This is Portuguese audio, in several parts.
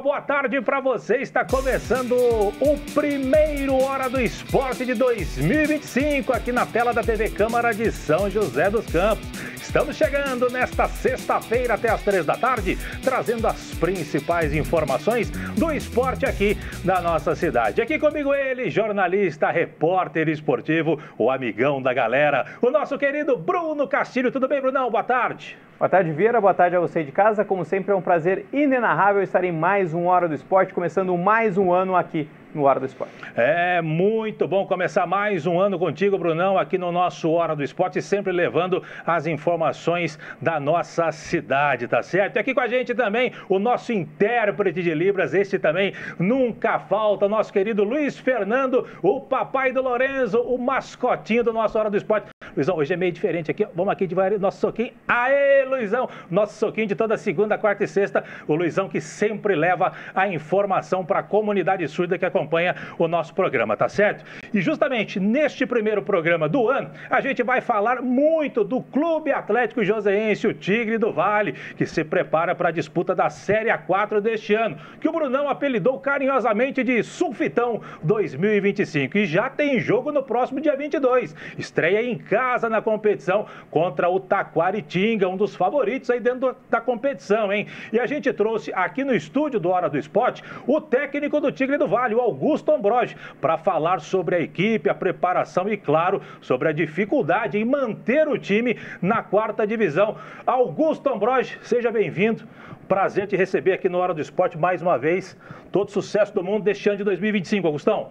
uma boa tarde para você. Está começando o primeiro Hora do Esporte de 2025 aqui na tela da TV Câmara de São José dos Campos. Estamos chegando nesta sexta-feira até as 3 da tarde, trazendo as principais informações do esporte aqui na nossa cidade. Aqui comigo ele, jornalista, repórter esportivo, o amigão da galera, o nosso querido Bruno Castilho. Tudo bem, Brunão? Boa tarde. Boa tarde, Vieira. Boa tarde a você de casa. Como sempre, é um prazer inenarrável estar em mais um Hora do Esporte, começando mais um ano aqui no Hora do Esporte. É muito bom começar mais um ano contigo, Brunão, aqui no nosso Hora do Esporte, sempre levando as informações da nossa cidade, tá certo? E aqui com a gente também o nosso intérprete de Libras, este também nunca falta, nosso querido Luiz Fernando, o papai do Lorenzo, o mascotinho do nosso Hora do Esporte. Luizão, hoje é meio diferente aqui, vamos aqui devagar, nosso soquinho. Aê, Luizão! Nosso soquinho de toda segunda, quarta e sexta. O Luizão que sempre leva a informação para a comunidade surda que acompanha o nosso programa, tá certo? E justamente neste primeiro programa do ano, a gente vai falar muito do Clube Atlético Joseense, o Tigre do Vale, que se prepara para a disputa da Série A4 deste ano, que o Brunão apelidou carinhosamente de Sulfitão 2025. E já tem jogo no próximo dia 22. Estreia em casa na competição contra o Taquaritinga, um dos favoritos aí dentro da competição, hein? E a gente trouxe aqui no estúdio do Hora do Esporte o técnico do Tigre do Vale, o Augusto Ambrogi, para falar sobre a equipe, a preparação e, claro, sobre a dificuldade em manter o time na quarta divisão. Augusto Ambrogi, seja bem-vindo. Prazer te receber aqui no Hora do Esporte mais uma vez. Todo sucesso do mundo deste ano de 2025, Augustão.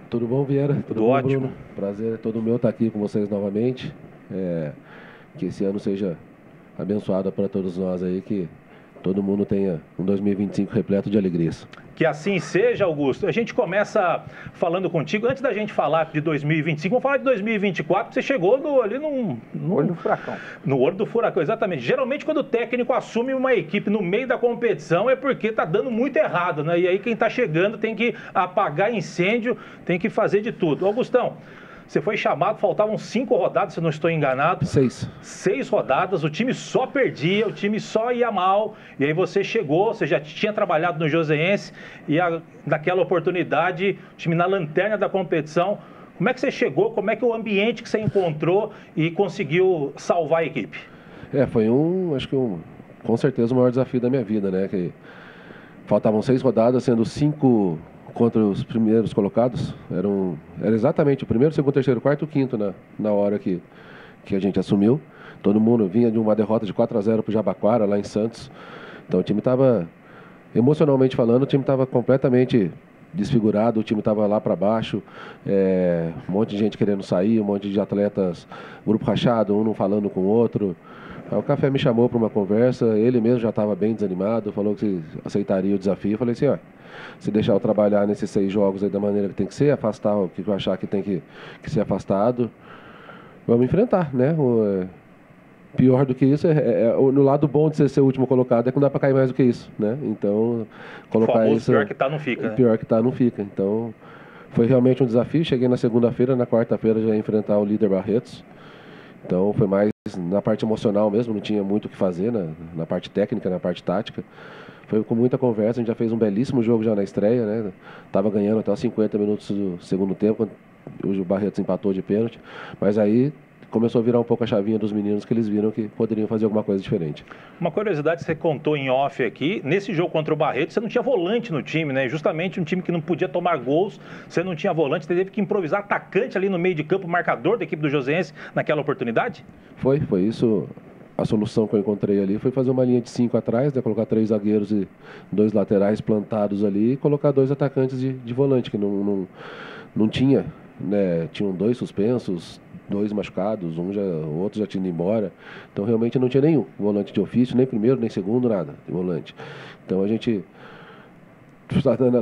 Tudo bom, Vieira? Tudo ótimo. Bruno? Prazer é todo meu estar aqui com vocês novamente. Que esse ano seja abençoado para todos nós aí, que todo mundo tenha um 2025 repleto de alegrias. Que assim seja, Augusto. A gente começa falando contigo, antes da gente falar de 2025, vamos falar de 2024, você chegou ali no olho do furacão. No olho do furacão, exatamente. Geralmente quando o técnico assume uma equipe no meio da competição é porque está dando muito errado, né? E aí quem está chegando tem que apagar incêndio, tem que fazer de tudo. Augustão, você foi chamado, faltavam 5 rodadas, se não estou enganado. 6 rodadas, o time só perdia, o time só ia mal. E aí você chegou, você já tinha trabalhado no Joseense e naquela oportunidade, o time na lanterna da competição. Como é que você chegou, como é que o ambiente que você encontrou e conseguiu salvar a equipe? Foi com certeza o maior desafio da minha vida, né? Que faltavam 6 rodadas, sendo 5... contra os primeiros colocados, era exatamente o primeiro, segundo, terceiro, quarto e o quinto na hora que a gente assumiu. Todo mundo vinha de uma derrota de 4-0 para o Jabaquara, lá em Santos. Então o time estava, emocionalmente falando, o time estava completamente desfigurado, o time estava lá para baixo, um monte de gente querendo sair, um monte de atletas, grupo rachado, um não falando com o outro. Aí o Café me chamou para uma conversa, ele mesmo já estava bem desanimado, falou que aceitaria o desafio. Eu falei assim, se deixar eu trabalhar nesses 6 jogos aí da maneira que tem que ser, afastar o que eu achar que tem que ser afastado, vamos enfrentar, né? Pior do que isso, no lado bom de ser o último colocado é que não dá para cair mais do que isso, né? Então, colocar isso... pior que tá, não fica, né? Pior que tá, não fica. Então, foi realmente um desafio. Cheguei na segunda-feira, na quarta-feira já ia enfrentar o líder Barretos. Então, foi mais na parte emocional mesmo, não tinha muito o que fazer na parte técnica, na parte tática. Foi com muita conversa, a gente já fez um belíssimo jogo já na estreia, né? Tava ganhando até os 50 minutos do segundo tempo, o Barretos empatou de pênalti, mas aí começou a virar um pouco a chavinha dos meninos, que eles viram que poderiam fazer alguma coisa diferente. Uma curiosidade que você contou em off aqui, nesse jogo contra o Barretos, você não tinha volante no time, né? Justamente um time que não podia tomar gols, você não tinha volante, você teve que improvisar atacante ali no meio de campo, marcador da equipe do Joseense naquela oportunidade? Foi isso. A solução que eu encontrei ali foi fazer uma linha de 5 atrás, né? Colocar 3 zagueiros e 2 laterais plantados ali e colocar 2 atacantes de volante, que não tinha, né? Tinham 2 suspensos, 2 machucados, o outro já tinha ido embora. Então realmente não tinha nenhum volante de ofício, nem primeiro, nem segundo, nada de volante. Então a gente,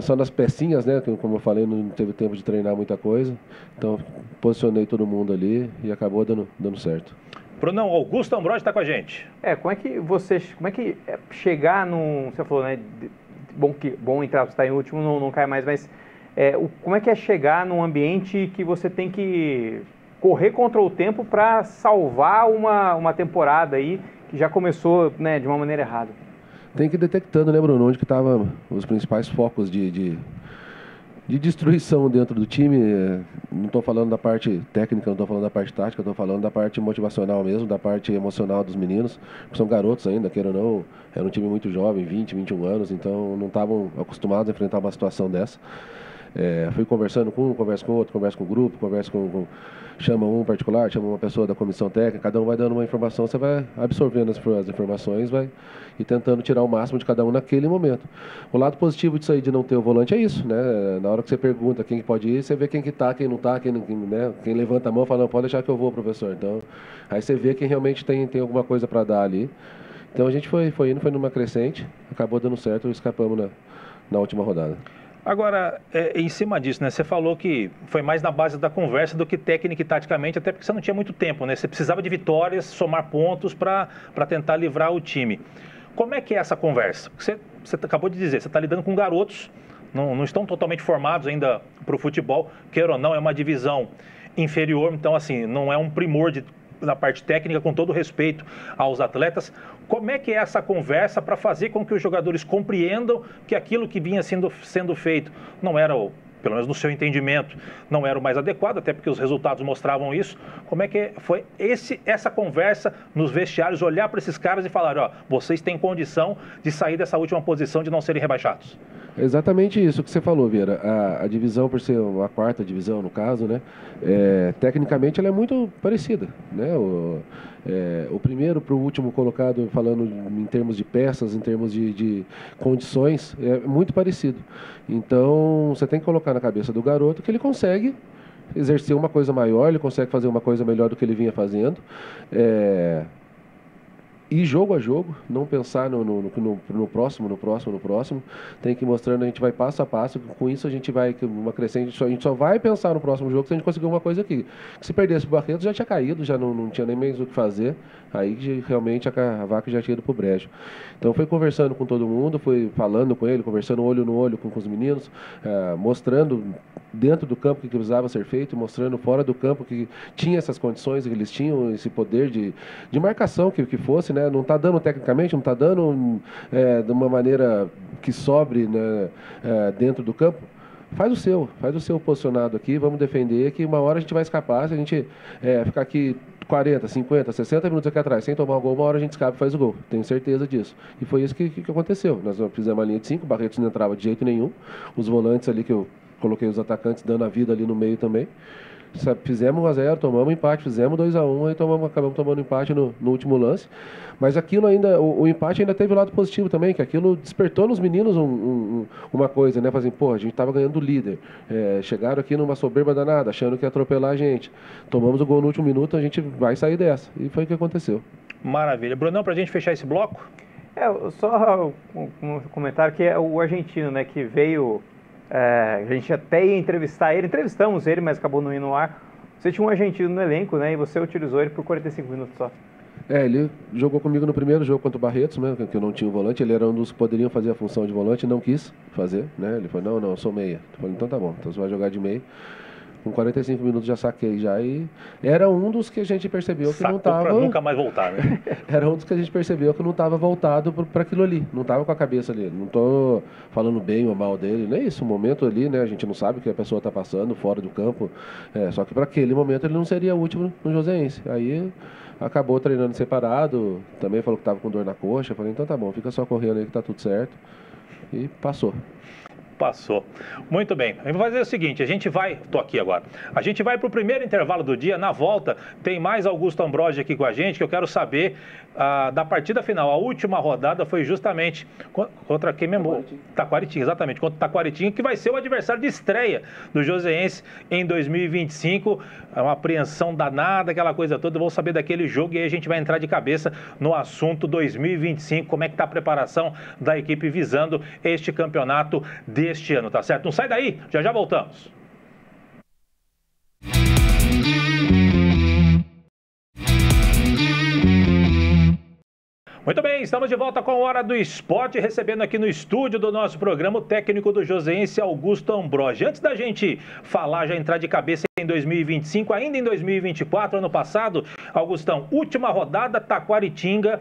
só nas pecinhas, né? Como eu falei, não teve tempo de treinar muita coisa. Então posicionei todo mundo ali e acabou dando certo. Brunão, Augusto Ambrogi está com a gente. Como é que chegar num... Você falou, né? Bom entrar, você está em último, não cai mais, mas como é que é chegar num ambiente que você tem que correr contra o tempo para salvar uma temporada aí que já começou, né, de uma maneira errada? tem que ir detectando, né, Bruno, onde que estavam os principais focos de destruição dentro do time. Não estou falando da parte técnica, não estou falando da parte tática, estou falando da parte motivacional mesmo, da parte emocional dos meninos, que são garotos ainda, queira ou não, era um time muito jovem, 20, 21 anos, então não estavam acostumados a enfrentar uma situação dessa. Fui conversando com um, converso com outro, converso com o grupo, converso chama um particular, chama uma pessoa da comissão técnica, cada um vai dando uma informação, você vai absorvendo as informações, vai e tentando tirar o máximo de cada um naquele momento. O lado positivo disso aí de não ter o volante é isso, né? Na hora que você pergunta quem pode ir, você vê quem que tá, quem não tá, quem levanta a mão e fala, não, pode deixar que eu vou, professor. Então, aí você vê quem realmente tem alguma coisa para dar ali. Então a gente foi indo, foi numa crescente, acabou dando certo e escapamos na última rodada. Agora, em cima disso, né? Você falou que foi mais na base da conversa do que técnica e taticamente, até porque você não tinha muito tempo, né? Você precisava de vitórias, somar pontos para tentar livrar o time. Como é que é essa conversa? Você acabou de dizer, você está lidando com garotos, não estão totalmente formados ainda para o futebol, queira ou não, é uma divisão inferior, então assim, não é um primor da parte técnica, com todo respeito aos atletas. Como é que é essa conversa para fazer com que os jogadores compreendam que aquilo que vinha sendo feito não era, pelo menos no seu entendimento, não era o mais adequado, até porque os resultados mostravam isso? Como é que foi essa conversa nos vestiários, olhar para esses caras e falar, ó, vocês têm condição de sair dessa última posição, de não serem rebaixados? Exatamente isso que você falou, Vieira. A divisão, por ser a quarta divisão, no caso, né? Tecnicamente ela é muito parecida, né? O primeiro para o último colocado, falando em termos de peças, em termos de condições, é muito parecido. Então, você tem que colocar na cabeça do garoto que ele consegue exercer uma coisa maior, ele consegue fazer uma coisa melhor do que ele vinha fazendo. E jogo a jogo, não pensar no próximo, tem que ir mostrando, a gente vai passo a passo, com isso a gente vai, uma crescente, a gente só vai pensar no próximo jogo se a gente conseguir uma coisa aqui. Se perdesse o Barretos já tinha caído, já não tinha nem mais o que fazer, aí realmente a vaca já tinha ido pro brejo. Então foi conversando com todo mundo, foi falando com ele, conversando olho no olho com os meninos, mostrando dentro do campo o que precisava ser feito, mostrando fora do campo que tinha essas condições, que eles tinham esse poder de marcação que fosse, né? Não está dando tecnicamente, não está dando de uma maneira que sobre, né, dentro do campo. Faz o seu posicionado aqui, vamos defender, que uma hora a gente vai escapar, se a gente ficar aqui 40, 50, 60 minutos aqui atrás sem tomar o gol, uma hora a gente escapa e faz o gol, tenho certeza disso. E foi isso que aconteceu. Nós fizemos a linha de 5, o Barretos não entrava de jeito nenhum, os volantes ali que eu coloquei os atacantes dando a vida ali no meio também. Fizemos 1-0, tomamos empate, fizemos 2-1, aí acabamos tomando empate no último lance. Mas aquilo ainda, o empate ainda teve o lado positivo também, que aquilo despertou nos meninos uma coisa, né? Fazendo, pô, a gente estava ganhando o líder. Chegaram aqui numa soberba danada, achando que ia atropelar a gente. Tomamos o gol no último minuto, a gente vai sair dessa. E foi o que aconteceu. Maravilha. Brunão, pra gente fechar esse bloco? Só um comentário que é o argentino, né? Que veio. A gente até ia entrevistar ele, entrevistamos ele, mas acabou não indo no ar. Você tinha um argentino no elenco, né? E você utilizou ele por 45 minutos só. Ele jogou comigo no primeiro jogo contra o Barretos, né? Que eu não tinha o volante. Ele era um dos que poderiam fazer a função de volante, não quis fazer, né? Ele falou, não, eu sou meia. Eu falei, então tá bom, então você vai jogar de meia. Com 45 minutos já saquei já, e era um dos que a gente percebeu que não estava... pra nunca mais voltar, né? Era um dos que a gente percebeu que não estava voltado para aquilo ali, não estava com a cabeça ali. Não estou falando bem ou mal dele, não é isso, o momento ali, né? A gente não sabe o que a pessoa está passando fora do campo, só que para aquele momento ele não seria útil no Joseense. Aí acabou treinando separado, também falou que estava com dor na coxa, falei, então tá bom, fica só correndo aí que tá tudo certo, e passou. Passou. Muito bem. Vamos fazer o seguinte, a gente vai para o primeiro intervalo do dia. Na volta tem mais Augusto Ambrogi aqui com a gente, que eu quero saber da partida final. A última rodada foi justamente contra quem mesmo? Taquaritinga, exatamente, contra o Taquaritinga, que vai ser o adversário de estreia do Joseense em 2025. É uma apreensão danada, aquela coisa toda. Eu vou saber daquele jogo e aí a gente vai entrar de cabeça no assunto 2025, como é que está a preparação da equipe visando este campeonato deste ano, tá certo? Não sai daí, já voltamos. Muito bem, estamos de volta com a Hora do Esporte, recebendo aqui no estúdio do nosso programa o técnico do Joseense, Augusto Ambrogi. Antes da gente falar, já entrar de cabeça em 2025, ainda em 2024, ano passado, Augustão, última rodada, Taquaritinga.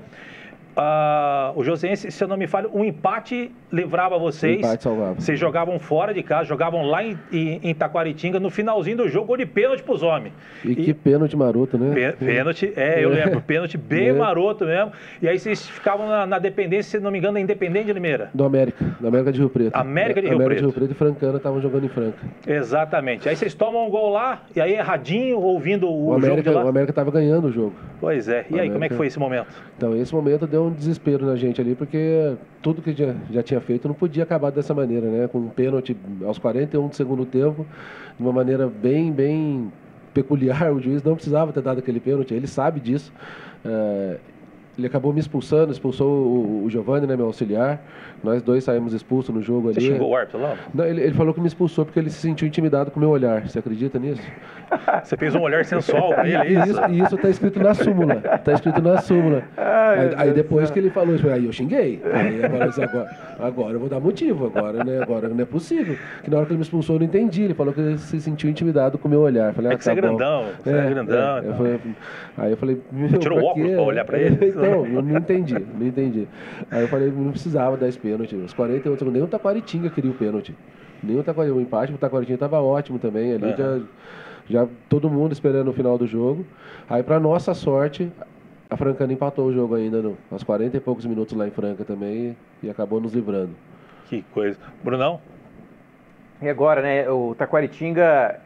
o Joseense, se eu não me falho, um empate livrava vocês. Empate salvava. Vocês jogavam fora de casa, jogavam lá em Taquaritinga, no finalzinho do jogo, gol de pênalti pros homens. E que pênalti maroto, né? Pênalti, eu lembro, pênalti bem maroto mesmo. E aí vocês ficavam na dependência, se não me engano, da Independente de Limeira. Do América de Rio Preto. América de Rio Preto e Francana estavam jogando em Franca. Exatamente. Aí vocês tomam um gol lá, e aí erradinho, ouvindo o jogo de lá. O América estava ganhando o jogo. Pois é. E aí, como é que foi esse momento? Então, esse momento deu um desespero na gente ali, porque tudo que já tinha feito não podia acabar dessa maneira, né? Com um pênalti aos 41 do segundo tempo, de uma maneira bem peculiar. O juiz não precisava ter dado aquele pênalti, ele sabe disso. Ele acabou me expulsou o Giovanni, né, meu auxiliar. Nós dois saímos expulsos no jogo ali. Você xingou o árbitro lá? Não, ele falou que me expulsou porque ele se sentiu intimidado com o meu olhar. Você acredita nisso? Você fez um olhar sensual pra ele, é isso? Isso está escrito na súmula. Aí depois que ele falou isso, aí eu xinguei. Aí agora eu vou dar motivo. Agora não é possível. Que na hora que ele me expulsou eu não entendi. Ele falou que ele se sentiu intimidado com o meu olhar. Falei, que você é grandão. Você é grandão. Aí eu falei... Você tirou o óculos pra olhar pra ele? Então, eu não entendi. Aí eu falei, não precisava dar esse pênalti. Os 48 segundos, nem o Taquaritinga queria o pênalti. O empate, o Taquaritinga estava ótimo também. Ali já todo mundo esperando o final do jogo. Aí, para nossa sorte, a Francana empatou o jogo ainda aos 40 e poucos minutos lá em Franca também e acabou nos livrando. Que coisa. Brunão? E agora, né, o Taquaritinga,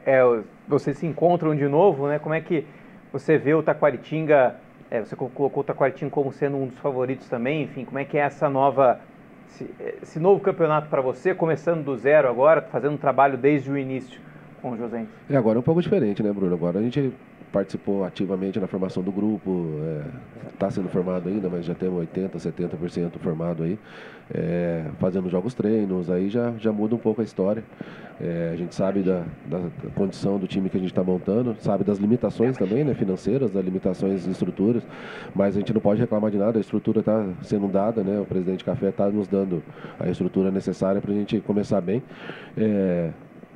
vocês se encontram de novo, né? Como é que você vê o Taquaritinga... você colocou o Taquaritinga como sendo um dos favoritos também, enfim, como é que é esse novo campeonato para você, começando do zero agora, fazendo um trabalho desde o início com o Joseense? Agora é um pouco diferente, né, Bruno? Agora a gente participou ativamente na formação do grupo, está sendo formado ainda, mas já temos 80%, 70% formado aí, fazendo jogos treinos, aí já muda um pouco a história. A gente sabe da condição do time que a gente está montando, sabe das limitações também, né, financeiras, das limitações de estruturas, mas a gente não pode reclamar de nada, a estrutura está sendo dada, né, o presidente Café está nos dando a estrutura necessária para a gente começar bem.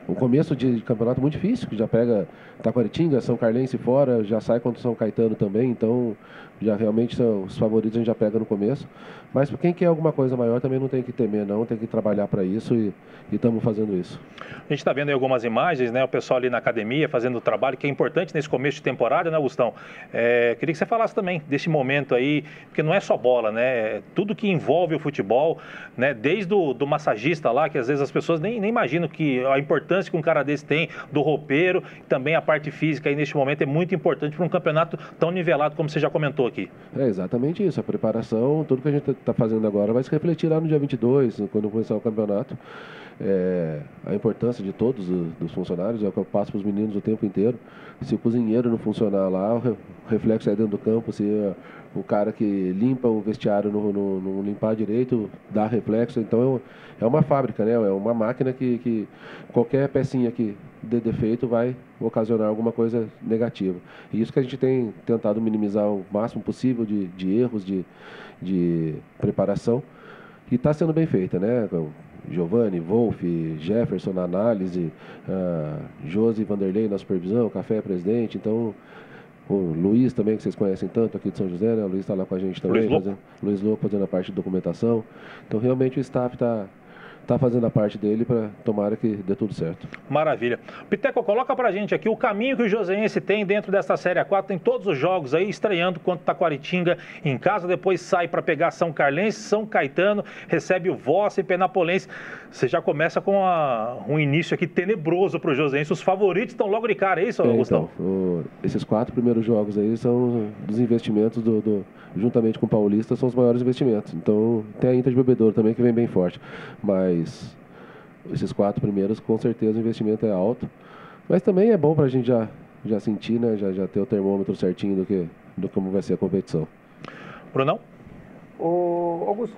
Um começo de campeonato muito difícil, que já pega Taquaritinga, São Carlense fora, já sai contra o São Caetano também, então já realmente são os favoritos, a gente já pega no começo. Mas para quem quer alguma coisa maior também não tem que temer não, tem que trabalhar para isso e estamos fazendo isso. A gente está vendo aí algumas imagens, né, o pessoal ali na academia fazendo o trabalho, que é importante nesse começo de temporada, né, Augustão? Queria que você falasse também desse momento aí, porque não é só bola, né, tudo que envolve o futebol, né, desde do massagista lá, que às vezes as pessoas nem imaginam que a importância que um cara desse tem, do roupeiro, também a parte física aí neste momento é muito importante para um campeonato tão nivelado como você já comentou aqui. É exatamente isso, a preparação, tudo que a gente está fazendo agora vai se refletir lá no dia 22, quando começar o campeonato. A importância de todos os funcionários é o que eu passo para os meninos o tempo inteiro. Se o cozinheiro não funcionar lá, o reflexo é dentro do campo. Se o cara que limpa o vestiário não limpar direito, dá reflexo. Então é uma fábrica, né? É uma máquina que qualquer pecinha que dê defeito vai ocasionar alguma coisa negativa. E isso que a gente tem tentado minimizar o máximo possível de erros de preparação. E está sendo bem feita, né? Giovanni, Wolf, Jefferson na análise, Josi Vanderlei na supervisão, Café presidente, então o Luiz também, que vocês conhecem tanto aqui de São José, né? O Luiz está lá com a gente também, Luiz Louco fazendo a parte de documentação. Então realmente o staff está fazendo a parte dele para tomara que dê tudo certo. Maravilha. Piteco, coloca pra gente aqui o caminho que o Joseense tem dentro dessa Série A4, tem todos os jogos aí, estreando contra Taquaritinga em casa, depois sai para pegar São Carlense, São Caetano, recebe o Vossa e Penapolense. Você já começa com um início aqui tenebroso pro Joseense, os favoritos estão logo de cara, é isso, Gustavo? Então, esses 4 primeiros jogos aí são dos investimentos juntamente com o Paulista, são os maiores investimentos. Então, tem a Inter de Bebedouro também, que vem bem forte. Mas esses 4 primeiros, com certeza, o investimento é alto. Mas também é bom para a gente já sentir, né? Já ter o termômetro certinho do como vai ser a competição. Brunão? Augusto,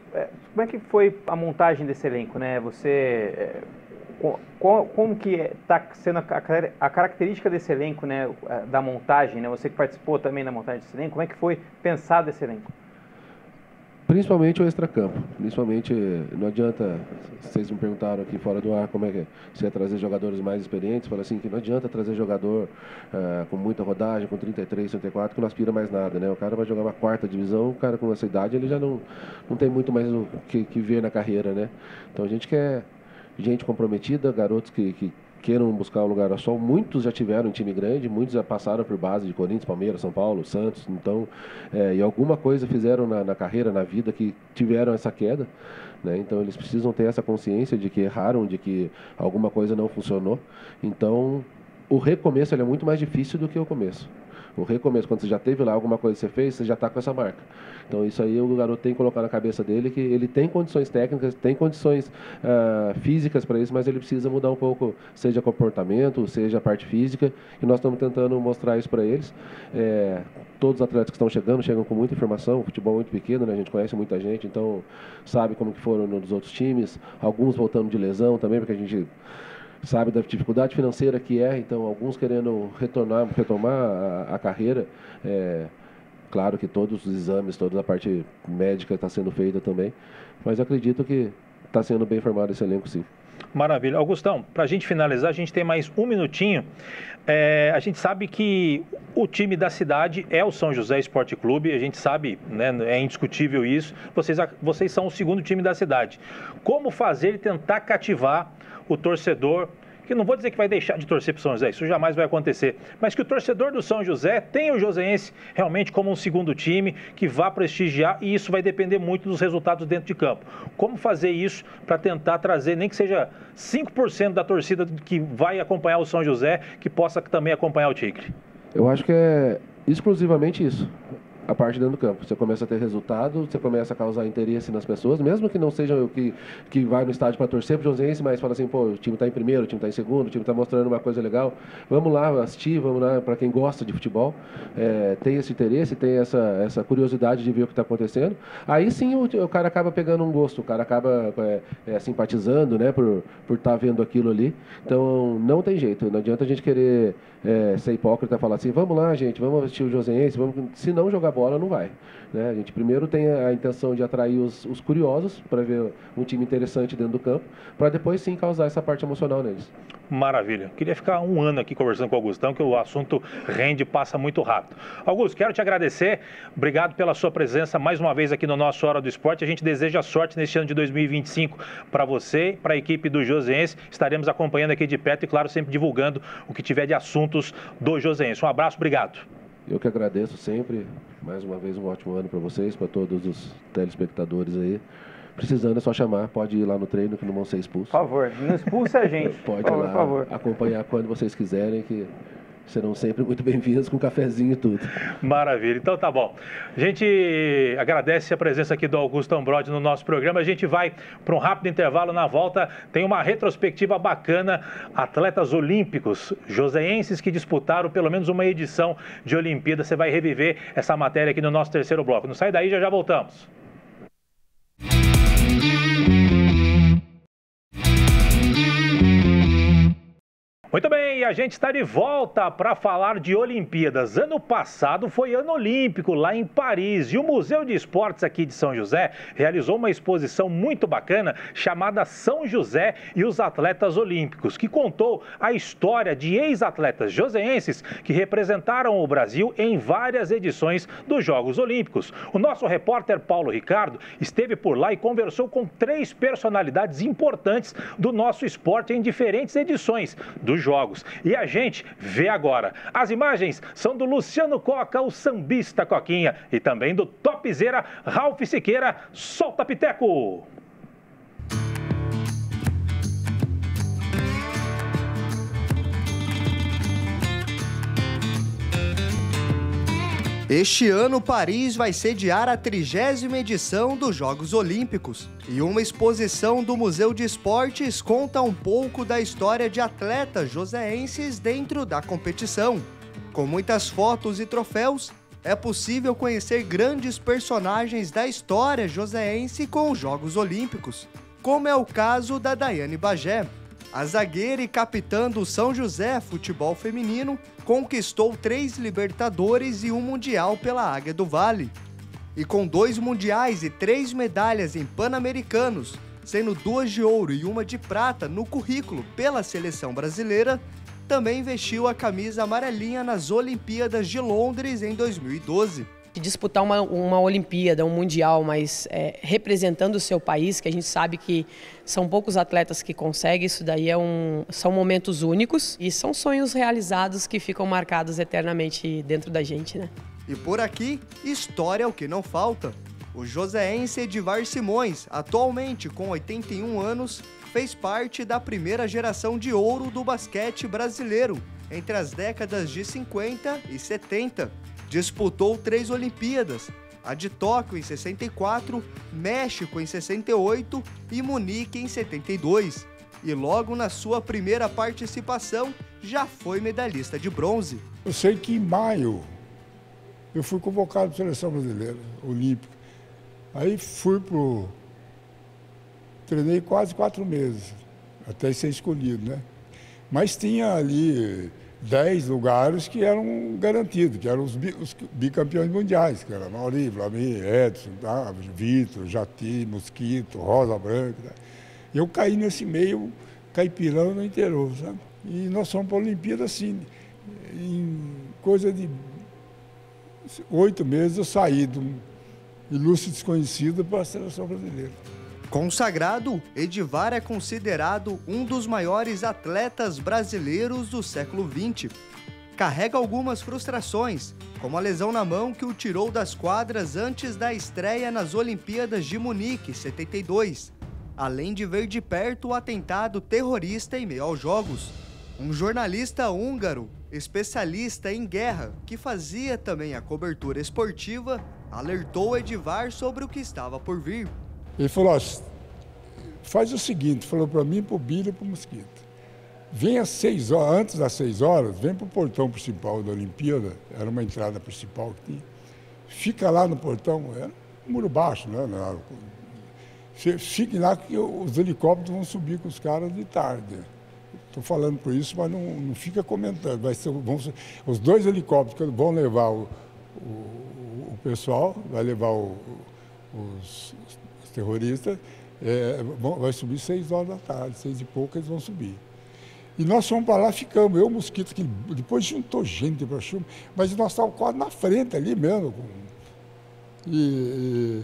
como é que foi a montagem desse elenco, né? Você... Como que está sendo a característica desse elenco, né, da montagem, né? Você que participou também da montagem desse elenco, como é que foi pensado esse elenco? Principalmente o extracampo. Principalmente, não adianta, vocês me perguntaram aqui fora do ar como é que você ia trazer jogadores mais experientes. Fala assim, que não adianta trazer jogador com muita rodagem, com 33, 34, que não aspira mais nada, né? O cara vai jogar uma 4ª divisão, o cara com essa idade, ele já não tem muito mais o que ver na carreira, né? Então a gente quer gente comprometida, garotos que queiram buscar um lugar ao sol. Muitos já tiveram um time grande, muitos já passaram por base de Corinthians, Palmeiras, São Paulo, Santos. Então, e alguma coisa fizeram na carreira, na vida, que tiveram essa queda, né? Então, eles precisam ter essa consciência de que erraram, de que alguma coisa não funcionou. Então, o recomeço ele é muito mais difícil do que o começo. O recomeço, quando você já teve lá alguma coisa que você fez, você já está com essa marca. Então, isso aí o garoto tem que colocar na cabeça dele, que ele tem condições técnicas, tem condições físicas para isso, mas ele precisa mudar um pouco, seja comportamento, seja a parte física, e nós estamos tentando mostrar isso para eles. Todos os atletas que estão chegam com muita informação, o futebol é muito pequeno, né? A gente conhece muita gente, então sabe como que foram nos outros times, alguns voltando de lesão também, porque a gente sabe da dificuldade financeira que então alguns querendo retomar a carreira. Claro que todos os exames, toda a parte médica está sendo feita também, mas acredito que está sendo bem formado esse elenco, sim. Maravilha. Augustão, para a gente finalizar, a gente tem mais um minutinho. A gente sabe que o time da cidade é o São José Esporte Clube, a gente sabe, né, é indiscutível isso, vocês são o segundo time da cidade. Como fazer e tentar cativar o torcedor, que não vou dizer que vai deixar de torcer para o São José, isso jamais vai acontecer, mas que o torcedor do São José tenha o joseense realmente como um segundo time, que vá prestigiar, e isso vai depender muito dos resultados dentro de campo. Como fazer isso para tentar trazer, nem que seja 5% da torcida que vai acompanhar o São José, que possa também acompanhar o Tigre? Eu acho que é exclusivamente isso. A parte dentro do campo. Você começa a ter resultado, você começa a causar interesse nas pessoas, mesmo que não seja o que vai no estádio para torcer pro Joseense, mas fala assim, pô, o time está em primeiro, o time está em segundo, o time está mostrando uma coisa legal, vamos lá assistir, vamos lá, para quem gosta de futebol, tem esse interesse, tem essa curiosidade de ver o que está acontecendo. Aí sim o cara acaba pegando um gosto, o cara acaba simpatizando, né, por estar vendo aquilo ali. Então não tem jeito, não adianta a gente querer ser hipócrita e falar assim, vamos lá, gente, vamos assistir o Joseense, se não jogar bola, não vai, né? A gente primeiro tem a intenção de atrair os curiosos para ver um time interessante dentro do campo, para depois sim causar essa parte emocional neles. Maravilha. Queria ficar um ano aqui conversando com o Augustão, que o assunto rende e passa muito rápido. Augusto, quero te agradecer. Obrigado pela sua presença mais uma vez aqui no nosso Hora do Esporte. A gente deseja sorte neste ano de 2025 para você, para a equipe do Joseense. Estaremos acompanhando aqui de perto e, claro, sempre divulgando o que tiver de assuntos do Joseense. Um abraço, obrigado. Eu que agradeço sempre. Mais uma vez, um ótimo ano para vocês, para todos os telespectadores aí. Precisando é só chamar, pode ir lá no treino que não vão ser expulsos. Por favor, não expulse a gente. Pode ir lá, por favor, acompanhar quando vocês quiserem, que serão sempre muito bem-vindos com cafezinho e tudo. Maravilha, então tá bom. A gente agradece a presença aqui do Augusto Ambrode no nosso programa. A gente vai para um rápido intervalo. Na volta tem uma retrospectiva bacana, atletas olímpicos, joseenses que disputaram pelo menos uma edição de Olimpíada. Você vai reviver essa matéria aqui no nosso terceiro bloco. Não sai daí, já voltamos. Muito bem, a gente está de volta para falar de Olimpíadas. Ano passado foi ano olímpico lá em Paris e o Museu de Esportes aqui de São José realizou uma exposição muito bacana chamada São José e os Atletas Olímpicos, que contou a história de ex-atletas joseenses que representaram o Brasil em várias edições dos Jogos Olímpicos. O nosso repórter Paulo Ricardo esteve por lá e conversou com 3 personalidades importantes do nosso esporte em diferentes edições dos Jogos. E a gente vê agora. As imagens são do Luciano Coca, o sambista Coquinha, e também do topzera Ralf Siqueira. Solta, Piteco! Este ano, Paris vai sediar a 30ª edição dos Jogos Olímpicos. E uma exposição do Museu de Esportes conta um pouco da história de atletas joseenses dentro da competição. Com muitas fotos e troféus, é possível conhecer grandes personagens da história joseense com os Jogos Olímpicos, como é o caso da Daiane Bagé. A zagueira e capitã do São José Futebol Feminino conquistou 3 Libertadores e um Mundial pela Águia do Vale. E com 2 mundiais e 3 medalhas em Pan-Americanos, sendo 2 de ouro e 1 de prata no currículo pela seleção brasileira, também vestiu a camisa amarelinha nas Olimpíadas de Londres em 2012. Disputar uma Olimpíada, um Mundial, mas representando o seu país, que a gente sabe que são poucos atletas que conseguem, isso daí são momentos únicos e são sonhos realizados que ficam marcados eternamente dentro da gente, né? E por aqui, história é o que não falta. O joseense Edivar Simões, atualmente com 81 anos, fez parte da primeira geração de ouro do basquete brasileiro, entre as décadas de 50 e 70. Disputou 3 Olimpíadas, a de Tóquio em 64, México em 68 e Munique em 72. E logo na sua primeira participação, já foi medalhista de bronze. Eu sei que em maio eu fui convocado para a seleção brasileira, olímpica. Aí treinei quase 4 meses, até ser escolhido, né? Mas tinha ali 10 lugares que eram garantidos, que eram os bicampeões mundiais, que eram Mauri, Vlamir, Edson, Vitor, Jati, Mosquito, Rosa Branca. Tá? Eu caí nesse meio caipirão no interior, sabe? E nós fomos para a Olimpíada assim, em coisa de 8 meses eu saí de um ilustre desconhecido para a seleção brasileira. Consagrado, Edivar é considerado um dos maiores atletas brasileiros do século XX. Carrega algumas frustrações, como a lesão na mão que o tirou das quadras antes da estreia nas Olimpíadas de Munique, 72, além de ver de perto o atentado terrorista em meio aos Jogos. Um jornalista húngaro, especialista em guerra, que fazia também a cobertura esportiva, alertou Edivar sobre o que estava por vir. Ele falou, faz o seguinte, falou para mim, para o Bílio e para o Mosquito. Vem às 6 horas, antes das 6 horas, vem para o portão principal da Olimpíada, era uma entrada principal que tinha. Fica lá no portão, era um muro baixo, né? Fique lá que os helicópteros vão subir com os caras de tarde. Estou falando por isso, mas não fica comentando. Os 2 helicópteros vão levar o pessoal, vai levar os terroristas, vai subir 6 horas da tarde, 6 e pouco eles vão subir. E nós fomos para lá, ficamos, eu e o Mosquito, que depois juntou gente para chuva, mas nós estávamos quase na frente ali mesmo. E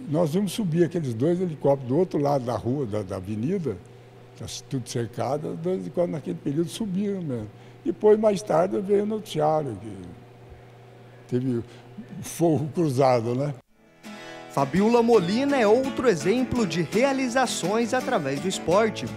nós vimos subir aqueles 2 helicópteros do outro lado da rua, da avenida, tudo cercado, 2 helicópteros naquele período subiram mesmo. Depois, mais tarde, veio o noticiário, que teve fogo cruzado, né? Fabiola Molina é outro exemplo de realizações através do esporte.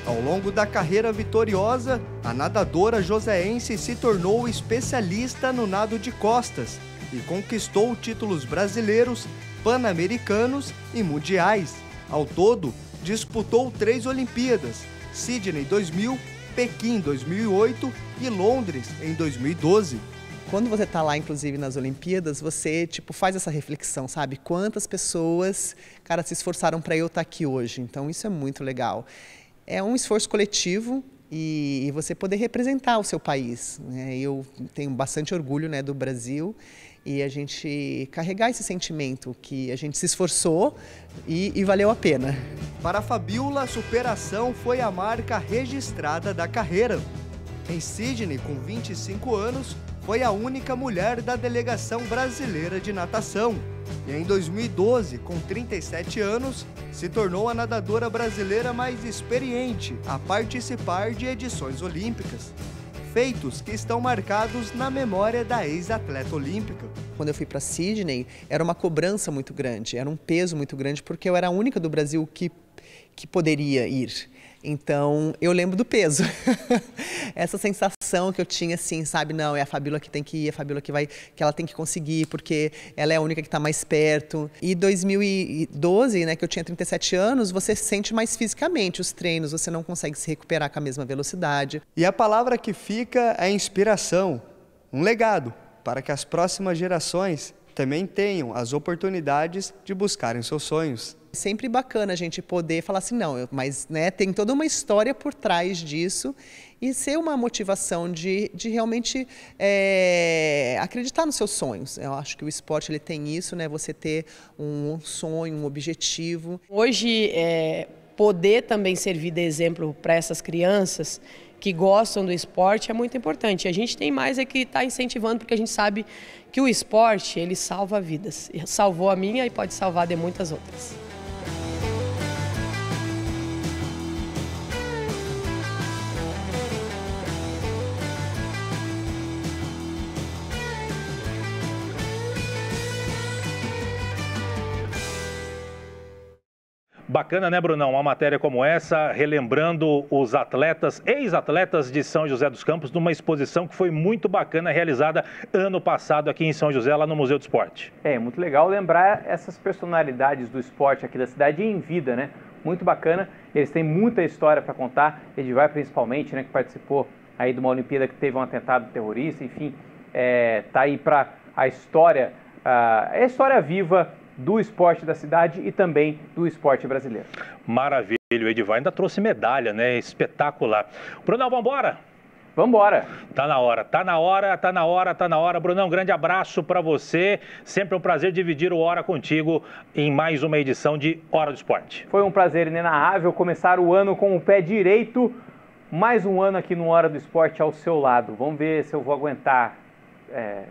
Ao longo da carreira vitoriosa, a nadadora joseense se tornou especialista no nado de costas e conquistou títulos brasileiros, pan-americanos e mundiais. Ao todo, disputou 3 Olimpíadas, Sydney 2000, Pequim 2008 e Londres em 2012. Quando você está lá, inclusive, nas Olimpíadas, você, faz essa reflexão, sabe? Quantas pessoas, se esforçaram para eu estar aqui hoje. Então, isso é muito legal. É um esforço coletivo e você poder representar o seu país, né? Eu tenho bastante orgulho, né, do Brasil e a gente carregar esse sentimento que a gente se esforçou e valeu a pena. Para a Fabiola, a superação foi a marca registrada da carreira. Em Sydney, com 25 anos, foi a única mulher da delegação brasileira de natação. E em 2012, com 37 anos, se tornou a nadadora brasileira mais experiente a participar de edições olímpicas. Feitos que estão marcados na memória da ex-atleta olímpica. Quando eu fui para Sydney, era uma cobrança muito grande, era um peso muito grande, porque eu era a única do Brasil que poderia ir. Então, eu lembro do peso. Essa sensação que eu tinha, assim, sabe? Não, é a Fabiola que tem que ir, a Fabiola que ela tem que conseguir, porque ela é a única que está mais perto. E 2012, né, que eu tinha 37 anos, você sente mais fisicamente os treinos, você não consegue se recuperar com a mesma velocidade. E a palavra que fica é inspiração, um legado, para que as próximas gerações também tenham as oportunidades de buscarem seus sonhos. É sempre bacana a gente poder falar assim, não, mas né, tem toda uma história por trás disso e ser uma motivação de realmente acreditar nos seus sonhos. Eu acho que o esporte ele tem isso, né? Você ter um sonho, um objetivo. Hoje, poder também servir de exemplo para essas crianças que gostam do esporte é muito importante. A gente tem mais que estar incentivando, porque a gente sabe que o esporte, ele salva vidas. Salvou a minha e pode salvar de muitas outras. Bacana, né, Brunão? Uma matéria como essa, relembrando os atletas, ex-atletas de São José dos Campos, numa exposição que foi muito bacana, realizada ano passado aqui em São José, lá no Museu do Esporte. É, muito legal lembrar essas personalidades do esporte aqui da cidade em vida, né? Muito bacana, eles têm muita história para contar, Edivar principalmente, né, que participou aí de uma Olimpíada que teve um atentado terrorista, enfim, tá aí para a história viva do esporte da cidade e também do esporte brasileiro. Maravilha, o Edivar ainda trouxe medalha, né? Espetacular. Brunão, vamos embora? Vamos embora. Tá na hora, tá na hora, tá na hora, tá na hora. Brunão, um grande abraço para você. Sempre um prazer dividir o Hora contigo em mais uma edição de Hora do Esporte. Foi um prazer inenarrável começar o ano com o pé direito. Mais um ano aqui no Hora do Esporte ao seu lado. Vamos ver se eu vou aguentar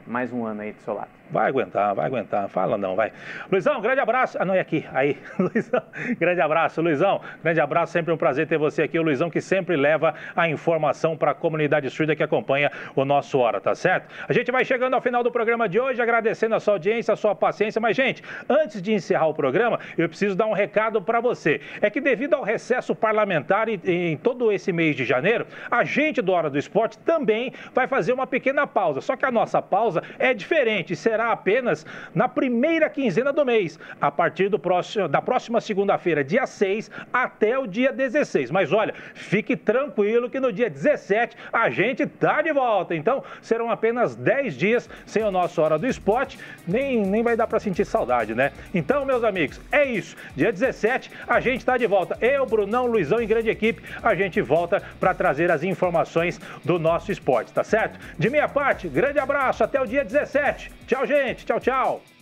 mais um ano aí do seu lado. Vai aguentar. Fala não, vai. Luizão, grande abraço. Ah, não, é aqui. Aí, Luizão, grande abraço, Luizão. Grande abraço, sempre um prazer ter você aqui. O Luizão que sempre leva a informação para a comunidade surda que acompanha o nosso Hora, tá certo? A gente vai chegando ao final do programa de hoje, agradecendo a sua audiência, a sua paciência. Mas, gente, antes de encerrar o programa, eu preciso dar um recado para você. É que devido ao recesso parlamentar em todo esse mês de janeiro, a gente do Hora do Esporte também vai fazer uma pequena pausa. Só que a nossa pausa é diferente, será apenas na primeira quinzena do mês, a partir da próxima segunda-feira, dia 6, até o dia 16. Mas olha, fique tranquilo que no dia 17 a gente tá de volta. Então, serão apenas 10 dias sem o nosso Hora do Esporte, nem vai dar para sentir saudade, né? Então, meus amigos, é isso. Dia 17 a gente tá de volta. Eu, Brunão, Luizão e grande equipe, a gente volta para trazer as informações do nosso esporte, tá certo? De minha parte, grande abraço, até o dia 17. Tchau, gente. Tchau, tchau.